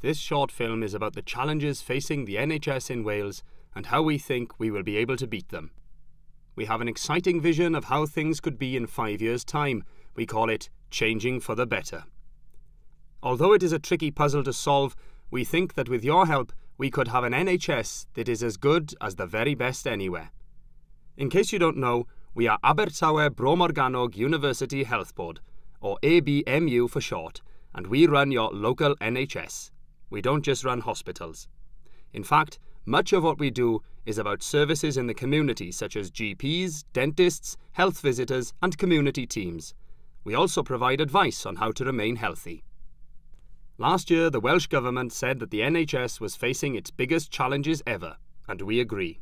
This short film is about the challenges facing the NHS in Wales and how we think we will be able to beat them. We have an exciting vision of how things could be in 5 years' time. We call it Changing for the Better. Although it is a tricky puzzle to solve, we think that with your help we could have an NHS that is as good as the very best anywhere. In case you don't know, we are Abertawe Bro Morgannwg University Health Board, or ABMU for short, and we run your local NHS. We don't just run hospitals. In fact, much of what we do is about services in the community such as GPs, dentists, health visitors and community teams. We also provide advice on how to remain healthy. Last year, the Welsh Government said that the NHS was facing its biggest challenges ever, and we agree.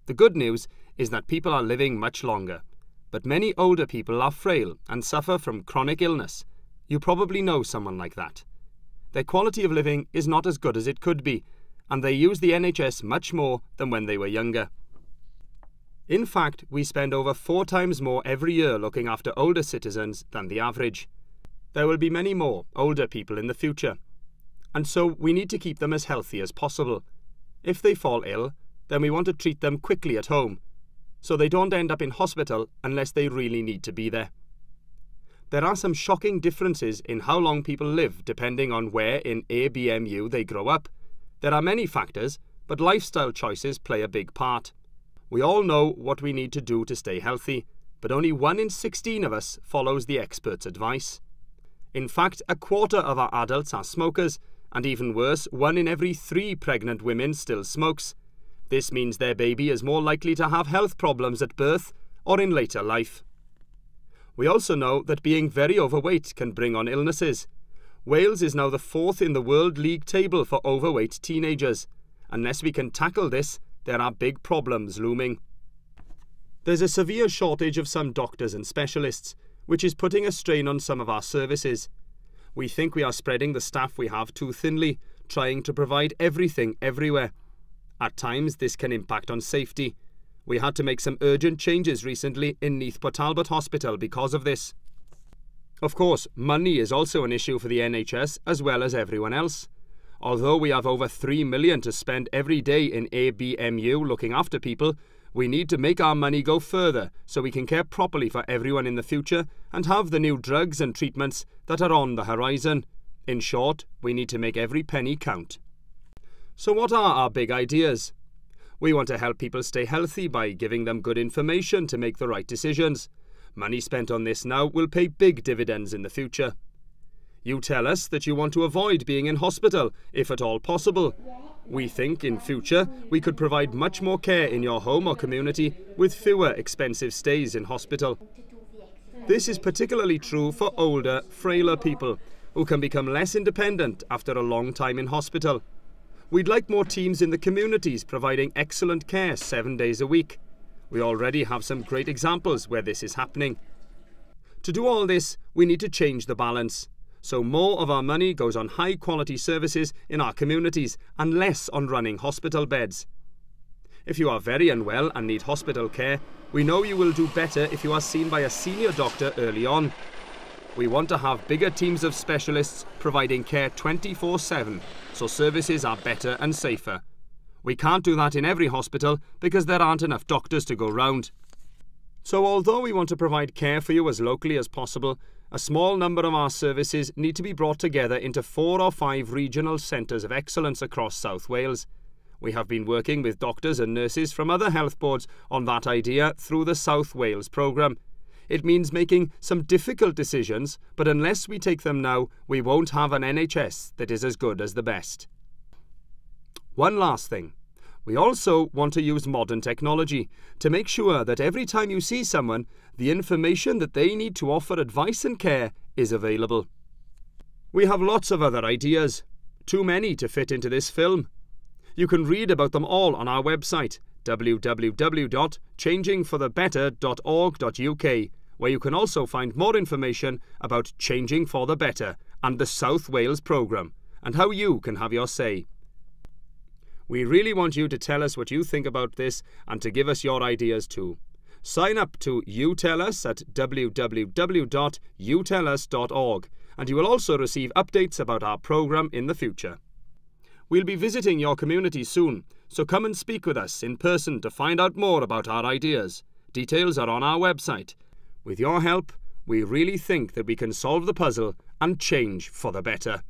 The good news is that people are living much longer, but many older people are frail and suffer from chronic illness. You probably know someone like that. Their quality of living is not as good as it could be, and they use the NHS much more than when they were younger. In fact, we spend over 4 times more every year looking after older citizens than the average. There will be many more older people in the future, and so we need to keep them as healthy as possible. If they fall ill, then we want to treat them quickly at home, so they don't end up in hospital unless they really need to be there. There are some shocking differences in how long people live depending on where in ABMU they grow up. There are many factors, but lifestyle choices play a big part. We all know what we need to do to stay healthy, but only 1 in 16 of us follows the experts' advice. In fact, 1/4 of our adults are smokers, and even worse, 1 in every 3 pregnant women still smokes. This means their baby is more likely to have health problems at birth or in later life. We also know that being very overweight can bring on illnesses. Wales is now the 4th in the World League table for overweight teenagers. Unless we can tackle this, there are big problems looming. There's a severe shortage of some doctors and specialists, which is putting a strain on some of our services. We think we are spreading the staff we have too thinly, trying to provide everything everywhere. At times, this can impact on safety. We had to make some urgent changes recently in Neath Port Talbot Hospital because of this. Of course, money is also an issue for the NHS as well as everyone else. Although we have over 3 million to spend every day in ABMU looking after people, we need to make our money go further so we can care properly for everyone in the future and have the new drugs and treatments that are on the horizon. In short, we need to make every penny count. So what are our big ideas? We want to help people stay healthy by giving them good information to make the right decisions. Money spent on this now will pay big dividends in the future. You tell us that you want to avoid being in hospital, if at all possible. We think in future we could provide much more care in your home or community with fewer expensive stays in hospital. This is particularly true for older, frailer people who can become less independent after a long time in hospital. We'd like more teams in the communities providing excellent care 7 days a week. We already have some great examples where this is happening. To do all this, we need to change the balance. So more of our money goes on high-quality services in our communities and less on running hospital beds. If you are very unwell and need hospital care, we know you will do better if you are seen by a senior doctor early on. We want to have bigger teams of specialists providing care 24/7, so services are better and safer. We can't do that in every hospital because there aren't enough doctors to go round. So although we want to provide care for you as locally as possible, a small number of our services need to be brought together into 4 or 5 regional centres of excellence across South Wales. We have been working with doctors and nurses from other health boards on that idea through the South Wales programme. It means making some difficult decisions, but unless we take them now, we won't have an NHS that is as good as the best. One last thing. We also want to use modern technology to make sure that every time you see someone, the information that they need to offer advice and care is available. We have lots of other ideas, too many to fit into this film. You can read about them all on our website, www.changingforthebetter.org.uk, where you can also find more information about Changing for the Better and the South Wales programme, and how you can have your say. We really want you to tell us what you think about this and to give us your ideas too. Sign up to You Tell Us at www.youtellus.org, and you will also receive updates about our programme in the future. We'll be visiting your community soon, so come and speak with us in person to find out more about our ideas. Details are on our website. With your help, we really think that we can solve the puzzle and change for the better.